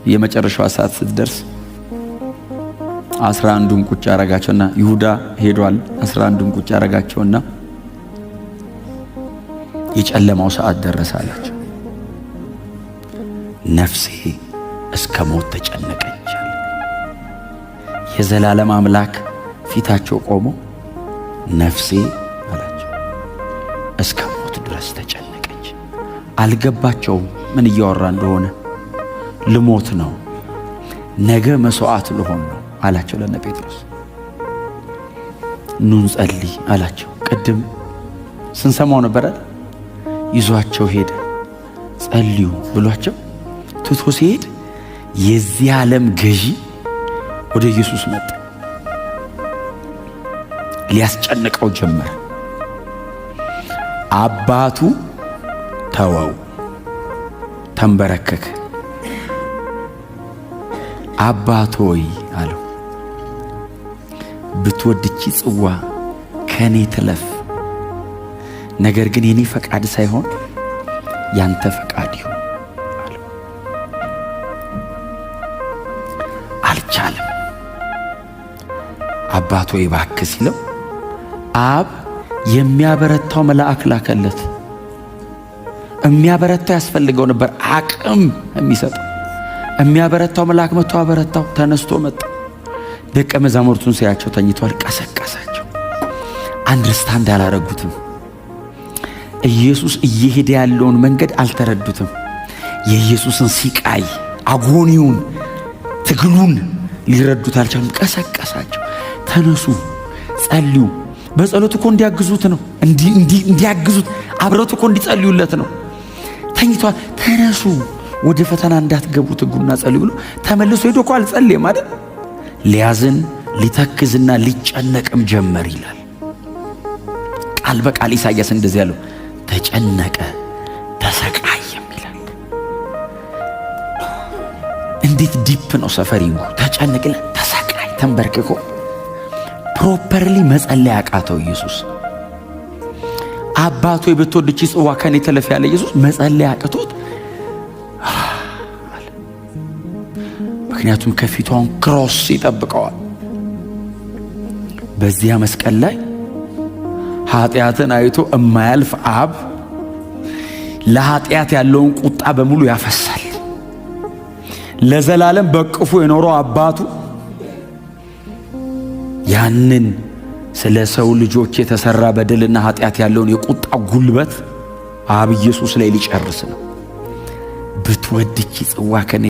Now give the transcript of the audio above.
የመጨረሻው ሰዓት ስትደርስ 11ዱን ቁጭ ያረጋቸውና ይሁዳ ሄዷል። 11ዱን ቁጭ ያረጋቸውና የጨለማው ሰዓት ደረሰ አላቸው። ነፍሴ እስከ ሞት ተጨነቀች። የዘላለም አምላክ ፊታቸው ቆሞ ነፍሴ አላቸው እስከ ሞት ድረስ ተጨነቀች። አልገባቸውም ምን እያወራ እንደሆነ። ልሞት ነው፣ ነገ መስዋዕት ልሆን ነው አላቸው ለነ ጴጥሮስ። ኑን ጸልይ አላቸው። ቅድም ስንሰማው ነበር አይደል? ይዟቸው ሄደ። ጸልዩ ብሏቸው ትቶ ሲሄድ የዚህ ዓለም ገዢ ወደ ኢየሱስ መጣ። ሊያስጨንቀው ጀመረ። አባቱ ተወው፣ ተንበረከከ። አባት ሆይ አለው፣ ብትወድቺ ጽዋ ከኔ ትለፍ፣ ነገር ግን የኔ ፈቃድ ሳይሆን ያንተ ፈቃድ ይሁን አለው። አልቻለም። አባት ሆይ እባክህ ሲለው አብ የሚያበረታው መልአክ ላከለት። የሚያበረታው ያስፈልገው ነበር፣ አቅም የሚሰጠው የሚያበረታው መልአክ መጥቶ አበረታው። ተነስቶ መጣ። ደቀ መዛሙርቱን ሲያቸው ተኝተዋል፣ ቀሰቀሳቸው። አንደርስታንድ አላረጉትም። ኢየሱስ እየሄደ ያለውን መንገድ አልተረዱትም። የኢየሱስን ሲቃይ፣ አጎኒውን፣ ትግሉን ሊረዱት አልቻሉም። ቀሰቀሳቸው። ተነሱ፣ ጸልዩ። በጸሎት እኮ እንዲያግዙት ነው፣ እንዲያግዙት አብረውት እኮ እንዲጸልዩለት ነው። ተኝቷል። ተነሱ፣ ወደ ፈተና እንዳትገቡ ትጉና ጸልዩ ብሎ ተመልሶ ሄዶ እኮ አልጸለየም አይደል? ሊያዝን ሊተክዝና ሊጨነቅም ጀመር ይላል ቃል በቃል ኢሳይያስ እንደዚህ ያለው፣ ተጨነቀ ተሰቃየም ይላል። እንዴት ዲፕ ነው ሰፈሪንጉ! ተጨነቀ፣ ተሰቃይ፣ ተንበርክኮ ፕሮፐርሊ መጸለይ አቃተው ኢየሱስ። አባቱ የብትወድቺ ጽዋ ከኔ ተለፍ ያለ ኢየሱስ መጸለይ አቅቶት፣ ምክንያቱም ከፊቷን ክሮስ ይጠብቀዋል። በዚያ መስቀል ላይ ኃጢአትን አይቶ የማያልፍ አብ ለኃጢአት ያለውን ቁጣ በሙሉ ያፈሳል። ለዘላለም በቅፉ የኖረው አባቱ ያንን ስለ ሰው ልጆች የተሰራ በደልና ኃጢአት ያለውን የቁጣ ጉልበት አብ ኢየሱስ ላይ ሊጨርስ ነው። ብትወድቺ ጽዋ ከኔ